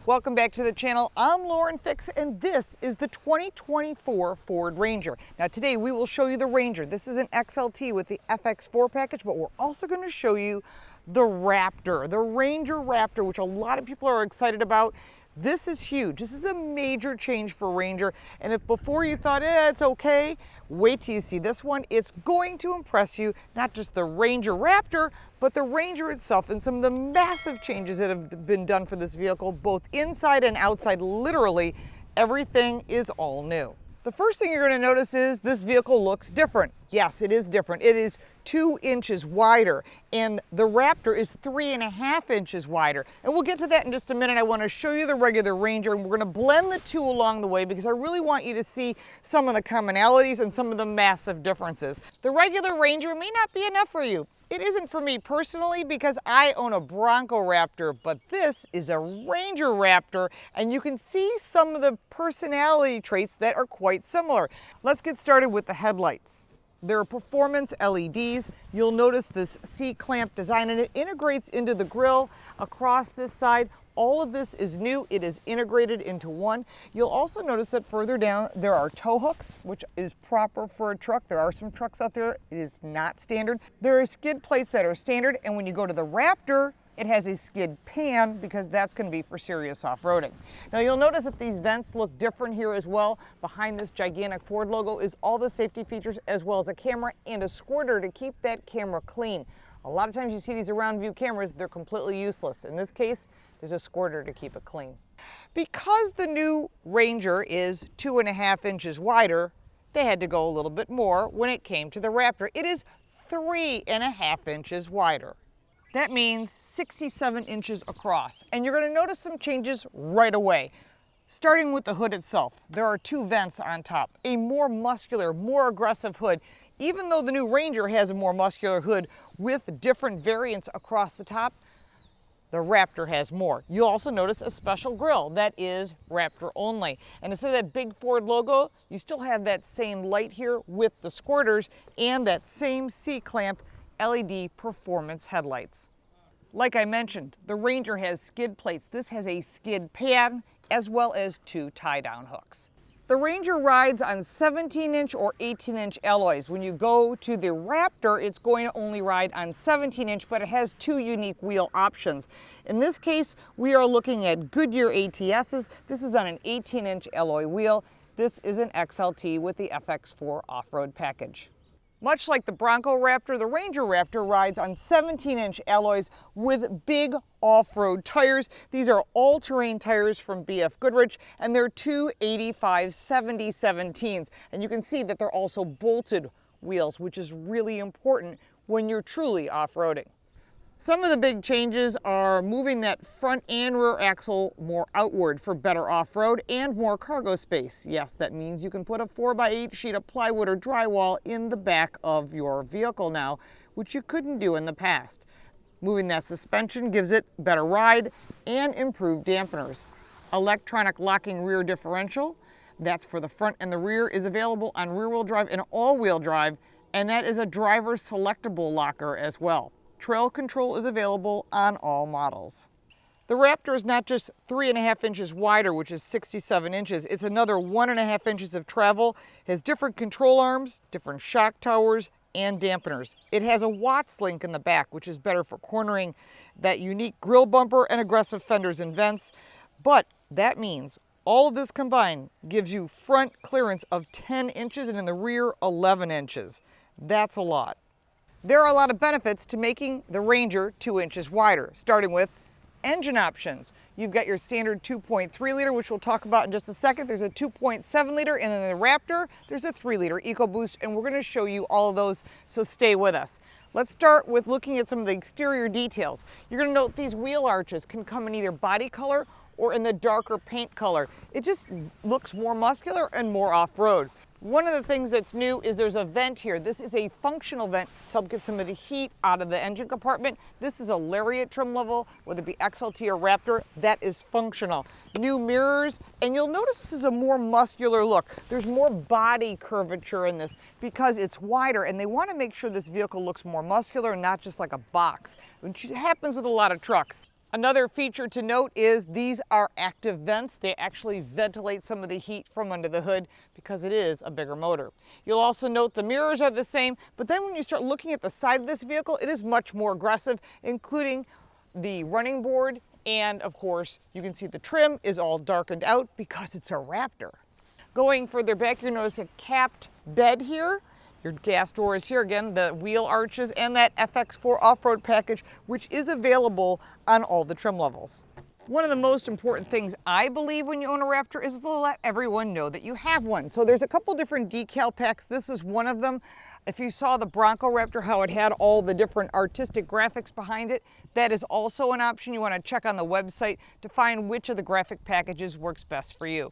Welcome back to the channel. I'm Lauren Fix, and this is the 2024 Ford Ranger. Now today we will show you the Ranger. This is an XLT with the FX4 package, but we're also going to show you the Raptor, the Ranger Raptor, which a lot of people are excited about. This is huge. This is a major change for Ranger. And if before you thought, it's okay, wait till you see this one. It's going to impress you, not just the Ranger Raptor, but the Ranger itself and some of the massive changes that have been done for this vehicle, both inside and outside. Literally, everything is all new. The first thing you're going to notice is this vehicle looks different. Yes, it is different. It is 2 inches wider, and the Raptor is 3.5 inches wider. And we'll get to that in just a minute. I want to show you the regular Ranger, and we're going to blend the two along the way because I really want you to see some of the commonalities and some of the massive differences. The regular Ranger may not be enough for you. It isn't for me personally because I own a Bronco Raptor, but this is a Ranger Raptor, and you can see some of the personality traits that are quite similar. Let's get started with the headlights. They're performance LEDs. You'll notice this C-clamp design, and it integrates into the grille across this side. All of this is new. It is integrated into one. You'll also notice that further down there are tow hooks, which is proper for a truck. There are some trucks out there. It is not standard. There are skid plates that are standard, and when you go to the Raptor, it has a skid pan because that's going to be for serious off-roading. Now you'll notice that these vents look different here as well. Behind this gigantic Ford logo is all the safety features as well as a camera and a squirter to keep that camera clean. A lot of times you see these around view cameras, they're completely useless. In this case, there's a squirter to keep it clean. Because the new Ranger is 2.5 inches wider, they had to go a little bit more when it came to the Raptor. It is 3.5 inches wider. That means 67 inches across. And you're going to notice some changes right away. Starting with the hood itself, there are 2 vents on top, a more muscular, more aggressive hood. Even though the new Ranger has a more muscular hood with different variants across the top, the Raptor has more. You'll also notice a special grille that is Raptor only. And instead of that big Ford logo, you still have that same light here with the squirters and that same C-clamp LED performance headlights. Like I mentioned, the Ranger has skid plates. This has a skid pan as well as 2 tie-down hooks. The Ranger rides on 17-inch or 18-inch alloys. When you go to the Raptor, it's going to only ride on 17-inch, but it has 2 unique wheel options. In this case, we are looking at Goodyear ATSs. This is on an 18-inch alloy wheel. This is an XLT with the FX4 off-road package. Much like the Bronco Raptor, the Ranger Raptor rides on 17-inch alloys with big off-road tires. These are all-terrain tires from BF Goodrich, and they're 285/70/17s. And you can see that they're also bolted wheels, which is really important when you're truly off-roading. Some of the big changes are moving that front and rear axle more outward for better off-road and more cargo space. Yes, that means you can put a 4x8 sheet of plywood or drywall in the back of your vehicle now, which you couldn't do in the past. Moving that suspension gives it better ride and improved dampeners. Electronic locking rear differential, that's for the front and the rear, is available on rear-wheel drive and all-wheel drive, and that is a driver selectable locker as well. Trail control is available on all models. The Raptor is not just 3.5 inches wider, which is 67 inches. It's another 1.5 inches of travel, has different control arms, different shock towers, and dampeners. It has a Watts link in the back, which is better for cornering that unique grille bumper and aggressive fenders and vents. But that means all of this combined gives you front clearance of 10 inches and in the rear 11 inches. That's a lot. There are a lot of benefits to making the Ranger 2 inches wider, starting with engine options. You've got your standard 2.3 liter, which we'll talk about in just a second. There's a 2.7 liter, and then the Raptor, there's a 3 liter EcoBoost, and we're going to show you all of those, so stay with us. Let's start with looking at some of the exterior details. You're going to note these wheel arches can come in either body color or in the darker paint color. It just looks more muscular and more off-road. One of the things that's new is there's a vent here. This is a functional vent to help get some of the heat out of the engine compartment. This is a Lariat trim level, whether it be XLT or Raptor, that is functional. New mirrors, and you'll notice this is a more muscular look. There's more body curvature in this because it's wider, and they want to make sure this vehicle looks more muscular and not just like a box, which happens with a lot of trucks. Another feature to note is these are active vents. They actually ventilate some of the heat from under the hood because it is a bigger motor. You'll also note the mirrors are the same, but then when you start looking at the side of this vehicle, it is much more aggressive, including the running board, and of course, you can see the trim is all darkened out because it's a Raptor. Going further back, you'll notice a capped bed here. Your gas door is here again, the wheel arches, and that FX4 off-road package, which is available on all the trim levels. One of the most important things I believe when you own a Raptor is to let everyone know that you have one. So there's a couple different decal packs. This is one of them. If you saw the Bronco Raptor, how it had all the different artistic graphics behind it, that is also an option. You want to check on the website to find which of the graphic packages works best for you.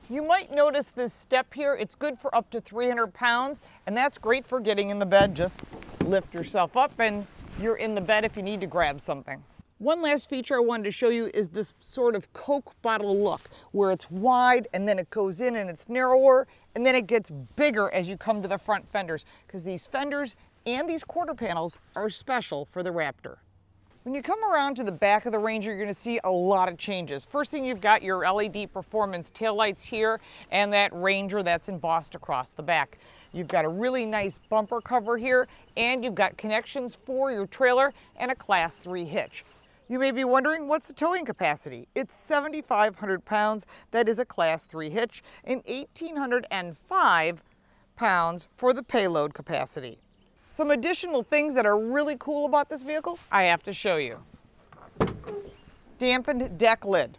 You might notice this step here. It's good for up to 300 pounds, and that's great for getting in the bed. Just lift yourself up and you're in the bed if you need to grab something. One last feature I wanted to show you is this sort of Coke bottle look, where it's wide and then it goes in and it's narrower, and then it gets bigger as you come to the front fenders, because these fenders and these quarter panels are special for the Raptor. When you come around to the back of the Ranger, you're going to see a lot of changes. First thing, you've got your LED performance taillights here and that Ranger that's embossed across the back. You've got a really nice bumper cover here, and you've got connections for your trailer and a Class 3 hitch. You may be wondering, what's the towing capacity? It's 7,500 pounds. That is a Class 3 hitch, and 1,805 pounds for the payload capacity. Some additional things that are really cool about this vehicle, I have to show you. Dampened deck lid.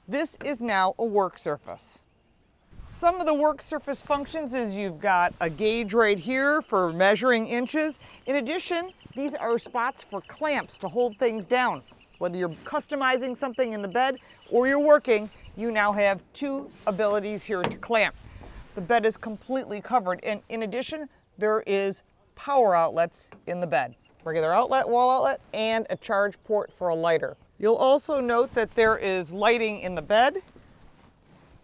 This is now a work surface. Some of the work surface functions is you've got a gauge right here for measuring inches. In addition, these are spots for clamps to hold things down. Whether you're customizing something in the bed or you're working, you now have two abilities here to clamp. The bed is completely covered, and in addition, there is power outlets in the bed. Regular outlet, wall outlet, and a charge port for a lighter. You'll also note that there is lighting in the bed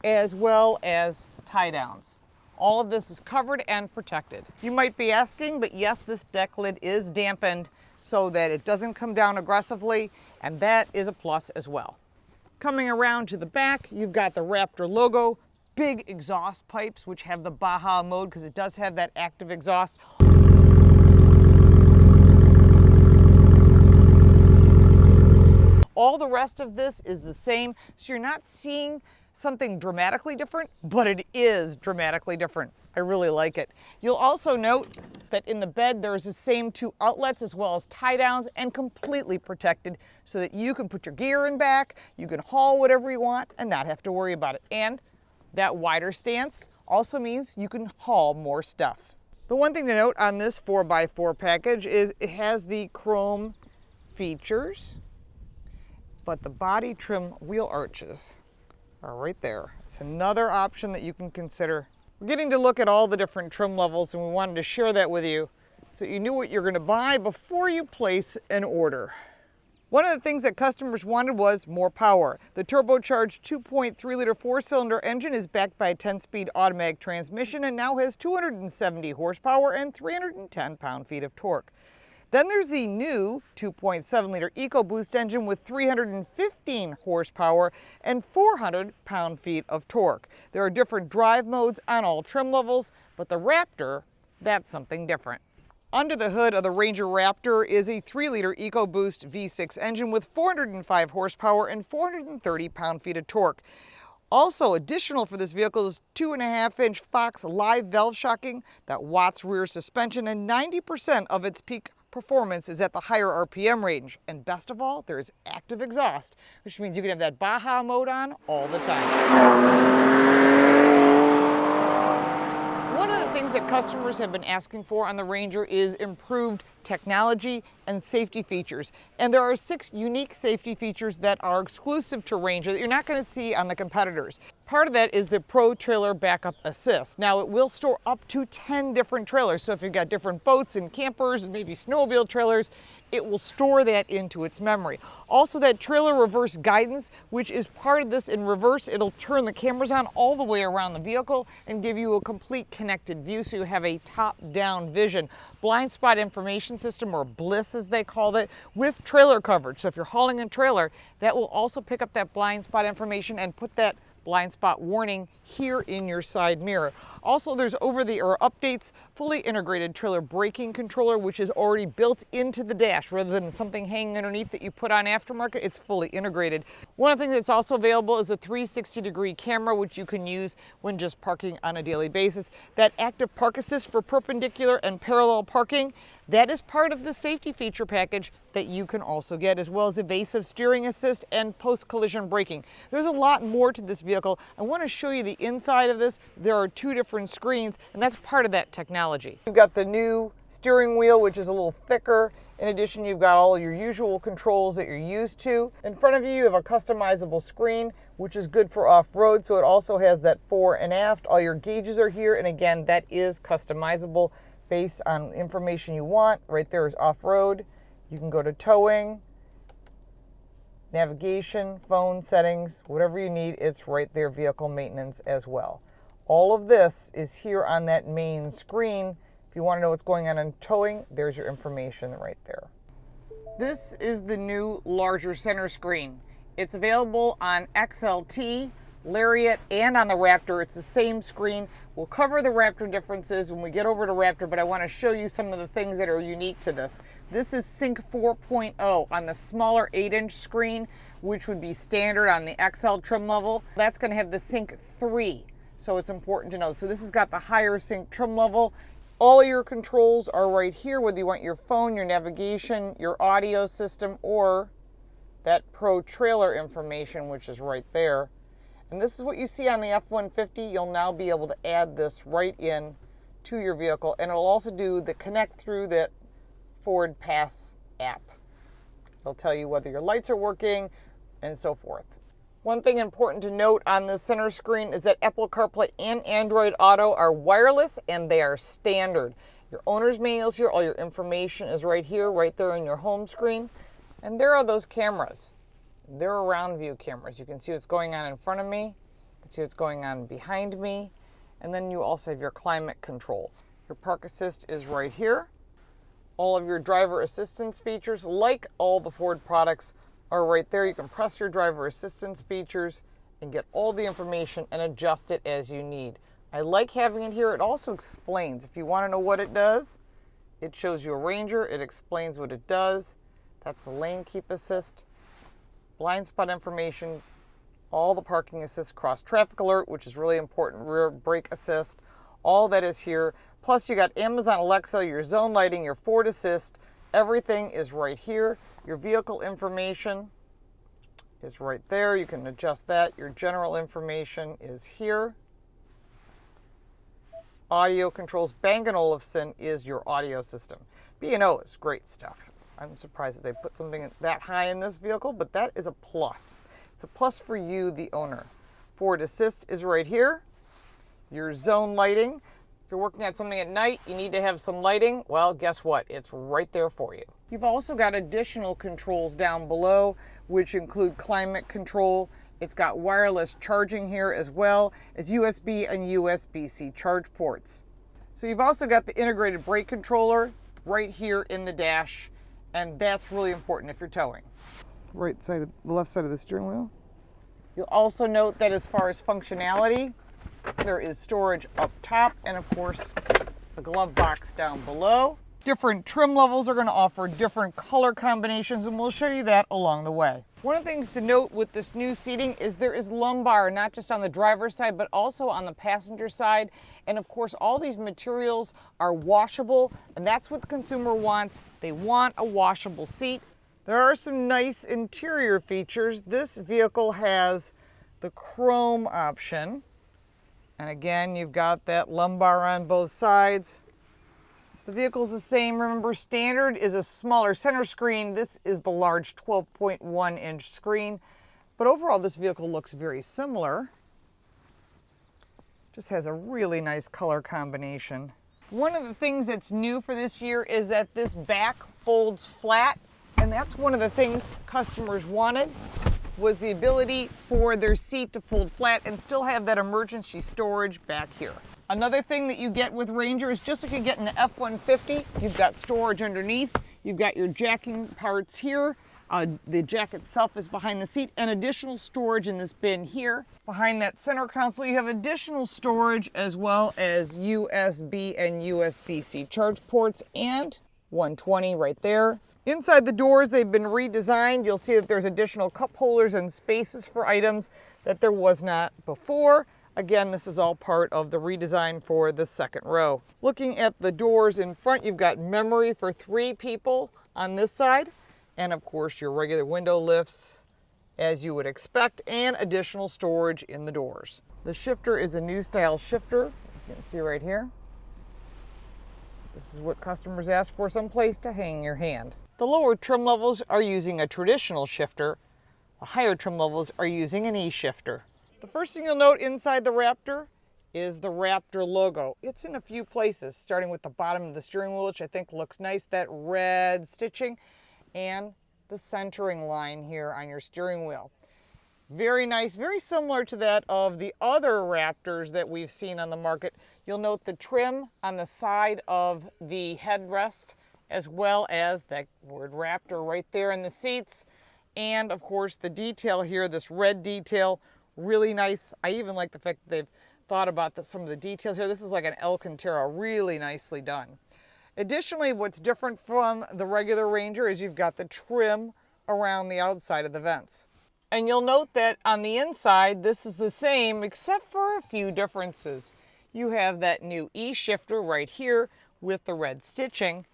as well as tie downs. All of this is covered and protected. You might be asking, but yes, this deck lid is dampened so that it doesn't come down aggressively, and that is a plus as well. Coming around to the back, you've got the Raptor logo, big exhaust pipes which have the Baja mode because it does have that active exhaust. All the rest of this is the same, so you're not seeing something dramatically different, but it is dramatically different. I really like it. You'll also note that in the bed there's the same two outlets as well as tie downs, and completely protected so that you can put your gear in back, you can haul whatever you want and not have to worry about it. And that wider stance also means you can haul more stuff. The one thing to note on this 4x4 package is it has the chrome features, but the body trim wheel arches are right there. It's another option that you can consider. We're getting to look at all the different trim levels, and we wanted to share that with you so you knew what you're going to buy before you place an order. One of the things that customers wanted was more power. The turbocharged 2.3-liter four-cylinder engine is backed by a 10-speed automatic transmission and now has 270 horsepower and 310 pound-feet of torque. Then there's the new 2.7-liter EcoBoost engine with 315 horsepower and 400 pound-feet of torque. There are different drive modes on all trim levels, but the Raptor, that's something different. Under the hood of the Ranger Raptor is a 3-liter EcoBoost V6 engine with 405 horsepower and 430 pound-feet of torque. Also additional for this vehicle is 2.5-inch Fox live valve shocking, that Watts rear suspension, and 90% of its peak performance is at the higher RPM range. And best of all, there's active exhaust, which means you can have that Baja mode on all the time. One of the things that customers have been asking for on the Ranger is improved technology and safety features. And there are 6 unique safety features that are exclusive to Ranger that you're not going to see on the competitors. Part of that is the Pro Trailer Backup Assist. Now, it will store up to 10 different trailers. So if you've got different boats and campers and maybe snowmobile trailers, it will store that into its memory. Also, that trailer reverse guidance, which is part of this in reverse. It'll turn the cameras on all the way around the vehicle and give you a complete connected view so you have a top-down vision. Blind spot information navigation system, or Bliss as they called it, with trailer coverage. So if you're hauling a trailer, that will also pick up that blind spot information and put that blind spot warning here in your side mirror. Also, there's over-the-air updates, fully integrated trailer braking controller, which is already built into the dash rather than something hanging underneath that you put on aftermarket. It's fully integrated. One of the things that's also available is a 360-degree camera, which you can use when just parking on a daily basis. That active park assist for perpendicular and parallel parking, that is part of the safety feature package that you can also get, as well as evasive steering assist and post-collision braking. There's a lot more to this vehicle. I want to show you the inside of this. There are 2 different screens, and that's part of that technology. You've got the new steering wheel, which is a little thicker. In addition, you've got all your usual controls that you're used to. In front of you, you have a customizable screen, which is good for off-road, so it also has that fore and aft. All your gauges are here, and again, that is customizable based on information you want. Right there is off-road. You can go to towing, navigation, phone settings, whatever you need, it's right there, vehicle maintenance as well. All of this is here on that main screen. If you want to know what's going on in towing, there's your information right there. This is the new larger center screen. It's available on XLT, Lariat, and on the Raptor. It's the same screen. We'll cover the Raptor differences when we get over to Raptor, but I want to show you some of the things that are unique to this. This is Sync 4.0 on the smaller 8-inch screen, which would be standard on the XL trim level. That's going to have the Sync 3, so it's important to know. So this has got the higher Sync trim level. All your controls are right here, whether you want your phone, your navigation, your audio system, or that Pro trailer information, which is right there. And this is what you see on the F-150. You'll now be able to add this right in to your vehicle, and it'll also do the connect through the Ford Pass app. It'll tell you whether your lights are working and so forth. One thing important to note on the center screen is that Apple CarPlay and Android Auto are wireless, and they are standard. Your owner's manual's here. All your information is right here, right there in your home screen. And there are those cameras. They're around view cameras. You can see what's going on in front of me. You can see what's going on behind me. And then you also have your climate control. Your park assist is right here. All of your driver assistance features, like all the Ford products, are right there. You can press your driver assistance features and get all the information and adjust it as you need. I like having it here. It also explains. If you want to know what it does, it shows you a Ranger. It explains what it does. That's the lane keep assist. Blind spot information, all the parking assist, cross traffic alert, which is really important, rear brake assist, all that is here. Plus you got Amazon Alexa, your zone lighting, your Ford Assist, everything is right here. Your vehicle information is right there. You can adjust that. Your general information is here. Audio controls, Bang & Olufsen is your audio system. B&O is great stuff. I'm surprised that they put something that high in this vehicle, but that is a plus. It's a plus for you, the owner. Ford Assist is right here. Your zone lighting. If you're working at something at night, you need to have some lighting. Well, guess what? It's right there for you. You've also got additional controls down below, which include climate control. It's got wireless charging here as well as USB and USB-C charge ports. So you've also got the integrated brake controller right here in the dash. And that's really important if you're towing. Right side, the left side of the steering wheel. You'll also note that as far as functionality, there is storage up top and of course a glove box down below. Different trim levels are going to offer different color combinations, and we'll show you that along the way. One of the things to note with this new seating is there is lumbar, not just on the driver's side, but also on the passenger side. And of course, all these materials are washable, and that's what the consumer wants. They want a washable seat. There are some nice interior features. This vehicle has the chrome option. And again, you've got that lumbar on both sides. The vehicle's the same. Remember, standard is a smaller center screen. This is the large 12.1-inch screen. But overall, this vehicle looks very similar. Just has a really nice color combination. One of the things that's new for this year is that this back folds flat. And that's one of the things customers wanted, was the ability for their seat to fold flat and still have that emergency storage back here. Another thing that you get with Ranger is just like you get in the F-150, you've got storage underneath, you've got your jacking parts here, the jack itself is behind the seat, and additional storage in this bin here. Behind that center console you have additional storage as well as USB and USB-C charge ports and 120 right there. Inside the doors they've been redesigned. You'll see that there's additional cup holders and spaces for items that there was not before. Again, this is all part of the redesign for the second row. Looking at the doors in front, you've got memory for 3 people on this side, and of course your regular window lifts as you would expect, and additional storage in the doors. The shifter is a new style shifter, you can see right here. This is what customers ask for, some place to hang your hand. The lower trim levels are using a traditional shifter. The higher trim levels are using an E-shifter. The first thing you'll note inside the Raptor is the Raptor logo. It's in a few places, starting with the bottom of the steering wheel, which I think looks nice, that red stitching, and the centering line here on your steering wheel. Very nice, very similar to that of the other Raptors that we've seen on the market. You'll note the trim on the side of the headrest, as well as that word Raptor right there in the seats. And of course the detail here, this red detail, really nice. I even like the fact that they've thought about some of the details here. This is like an Alcantara, really nicely done. Additionally, what's different from the regular Ranger is you've got the trim around the outside of the vents. And you'll note that on the inside, this is the same except for a few differences. You have that new E-shifter right here with the red stitching.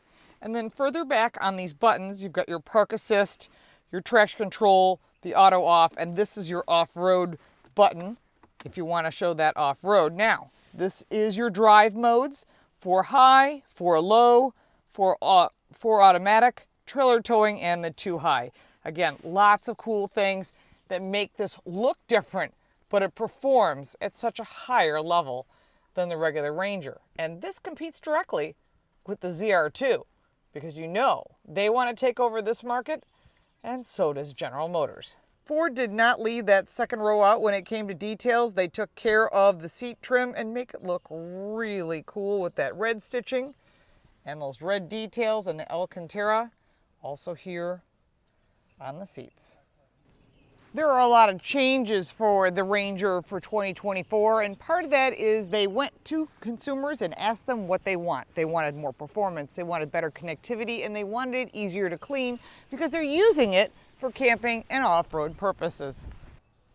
And then further back on these buttons, you've got your park assist, your traction control, the auto off, and this is your off-road button if you want to show that off-road. Now, this is your drive modes for high, for low, for automatic, trailer towing, and the 2 high. Again, lots of cool things that make this look different, but it performs at such a higher level than the regular Ranger. And this competes directly with the ZR2 because you know they want to take over this market, and so does General Motors. Ford did not leave that second row out when it came to details. They took care of the seat trim and make it look really cool with that red stitching and those red details and the Alcantara also here on the seats. There are a lot of changes for the Ranger for 2024, and part of that is they went to consumers and asked them what they want. They wanted more performance, they wanted better connectivity, and they wanted it easier to clean because they're using it for camping and off-road purposes.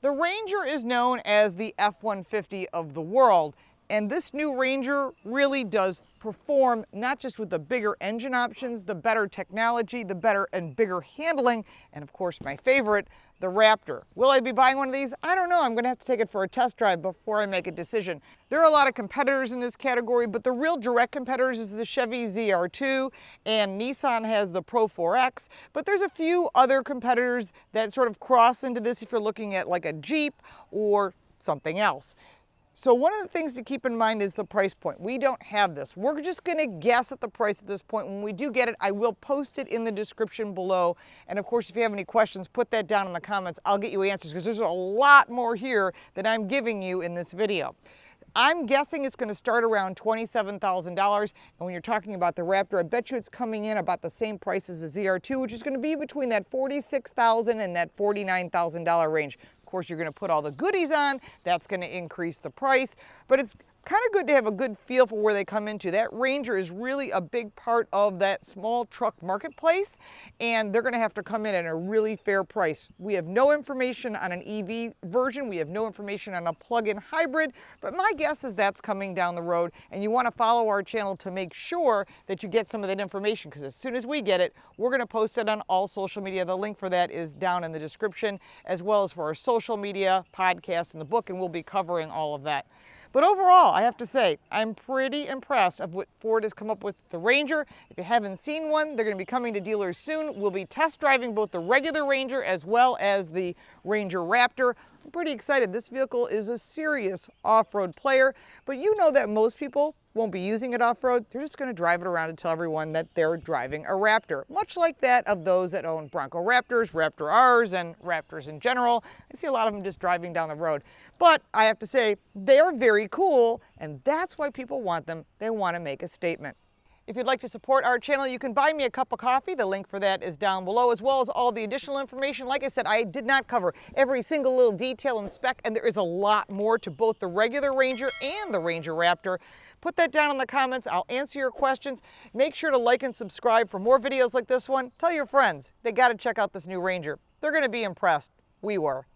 The Ranger is known as the F-150 of the world, and this new Ranger really does perform not just with the bigger engine options, the better technology, the better and bigger handling, and of course my favorite, the Raptor. Will I be buying one of these? I don't know. I'm going to have to take it for a test drive before I make a decision. There are a lot of competitors in this category, but the real direct competitors is the Chevy ZR2, and Nissan has the Pro 4X, but there's a few other competitors that sort of cross into this if you're looking at like a Jeep or something else. So one of the things to keep in mind is the price point. We don't have this. We're just going to guess at the price at this point. When we do get it, I will post it in the description below. And of course, if you have any questions, put that down in the comments. I'll get you answers because there's a lot more here than I'm giving you in this video. I'm guessing it's going to start around $27,000. And when you're talking about the Raptor, I bet you it's coming in about the same price as the ZR2, which is going to be between that $46,000 and that $49,000 range. Of course, you're going to put all the goodies on. That's going to increase the price, but it's kind of good to have a good feel for where they come into. That Ranger is really a big part of that small truck marketplace, and they're going to have to come in at a really fair price. We have no information on an EV version. We have no information on a plug-in hybrid, but my guess is that's coming down the road, and you want to follow our channel to make sure that you get some of that information, because as soon as we get it, we're going to post it on all social media. The link for that is down in the description, as well as for our social media, podcast, and the book, and we'll be covering all of that. But overall, I have to say, I'm pretty impressed of what Ford has come up with the Ranger. If you haven't seen one, they're going to be coming to dealers soon. We'll be test driving both the regular Ranger as well as the Ranger Raptor. I'm pretty excited. This vehicle is a serious off-road player, but you know that most people won't be using it off-road. They're just going to drive it around and tell everyone that they're driving a Raptor, much like that of those that own Bronco Raptors, Raptor Rs, and Raptors in general. I see a lot of them just driving down the road. But I have to say, they're very cool, and that's why people want them. They want to make a statement. If you'd like to support our channel, you can buy me a cup of coffee. The link for that is down below, as well as all the additional information. Like I said, I did not cover every single little detail and spec, and there is a lot more to both the regular Ranger and the Ranger Raptor. Put that down in the comments. I'll answer your questions. Make sure to like and subscribe for more videos like this one. Tell your friends. They got to check out this new Ranger. They're going to be impressed. We were.